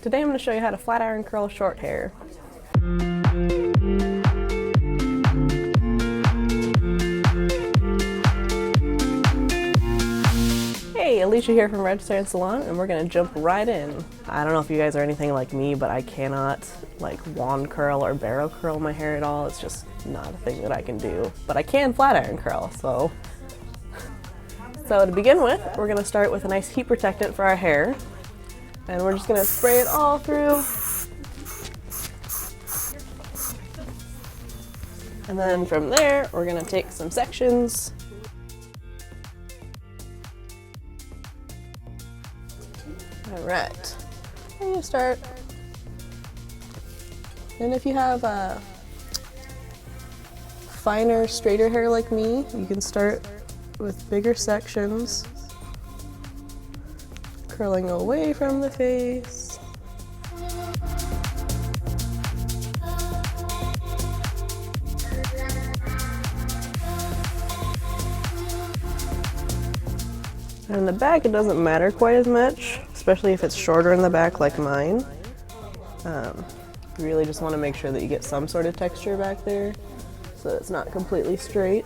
Today I'm going to show you how to flat iron curl short hair. Hey, Alicia here from Flatiron Salon, and we're going to jump right in. I don't know if you guys are anything like me, but I cannot like wand curl or barrel curl my hair at all. It's just not a thing that I can do, but I can flat iron curl. So to begin with, we're going to start with a nice heat protectant for our hair, and we're just going to spray it all through. And then from there, we're going to take some sections. All right, and you start. And if you have finer, straighter hair like me, you can start with bigger sections, curling away from the face. And in the back, it doesn't matter quite as much, especially if it's shorter in the back like mine. You really just want to make sure that you get some sort of texture back there so that it's not completely straight.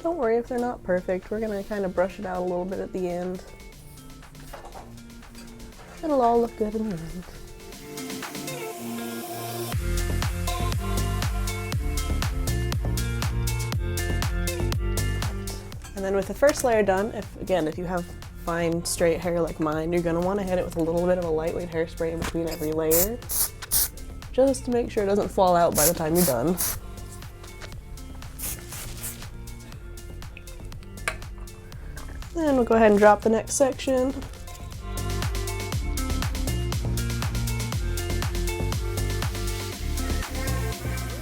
Don't worry if they're not perfect. We're going to kind of brush it out a little bit at the end. It'll all look good in the end. And then with the first layer done, if you have fine straight hair like mine, you're going to want to hit it with a little bit of a lightweight hairspray in between every layer, just to make sure it doesn't fall out by the time you're done. Then we'll go ahead and drop the next section.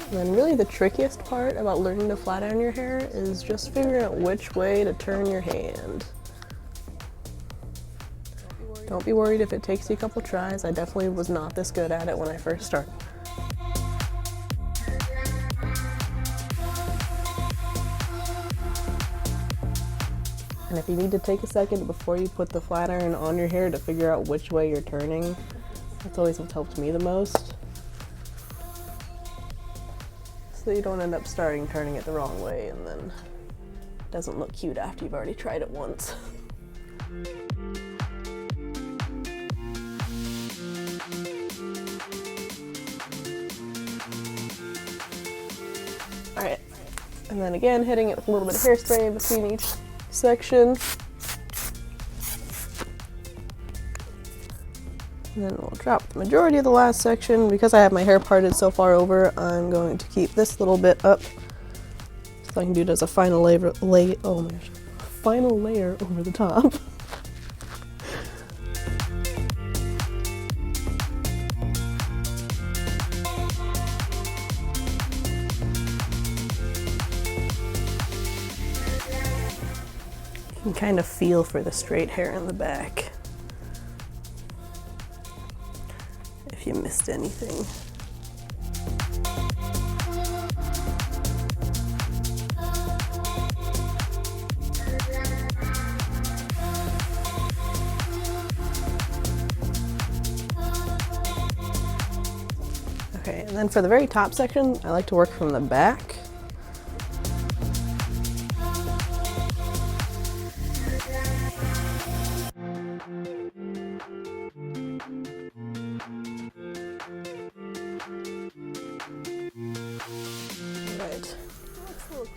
And then really the trickiest part about learning to flat iron your hair is just figuring out which way to turn your hand. Don't be worried if it takes you a couple tries. I definitely was not this good at it when I first started. And if you need to take a second before you put the flat iron on your hair to figure out which way you're turning, that's always what's helped me the most. So you don't end up turning it the wrong way, and then it doesn't look cute after you've already tried it once. Alright, and then again hitting it with a little bit of hairspray in between each section. And then we'll drop the majority of the last section. Because I have my hair parted so far over, I'm going to keep this little bit up so I can do it as a final layer, oh my gosh, final layer over the top. You can kind of feel for the straight hair in the back if you missed anything. Okay, and then for the very top section, I like to work from the back.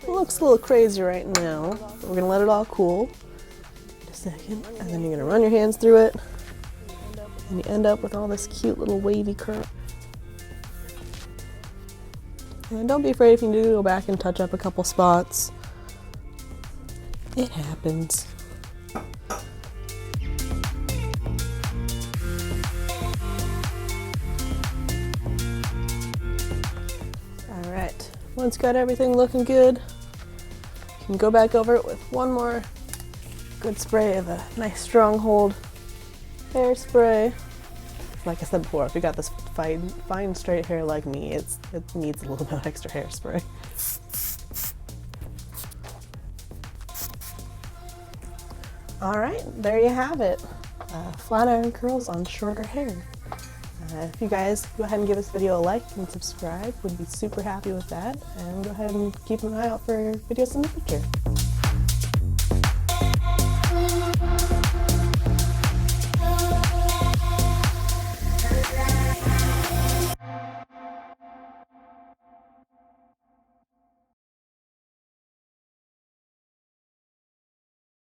It looks a little crazy right now, but we're going to let it all cool in a second, and then you're going to run your hands through it, and you end up with all this cute little wavy curl. And don't be afraid if you need to go back and touch up a couple spots. It happens. Alright, once got everything looking good, you can go back over it with one more good spray of a nice strong hold hairspray. Like I said before, if you got this fine straight hair like me, it needs a little bit of extra hairspray. All right, there you have it. Flat iron curls on shorter hair. If you guys go ahead and give this video a like and subscribe, we'd be super happy with that. And go ahead and keep an eye out for videos in the future.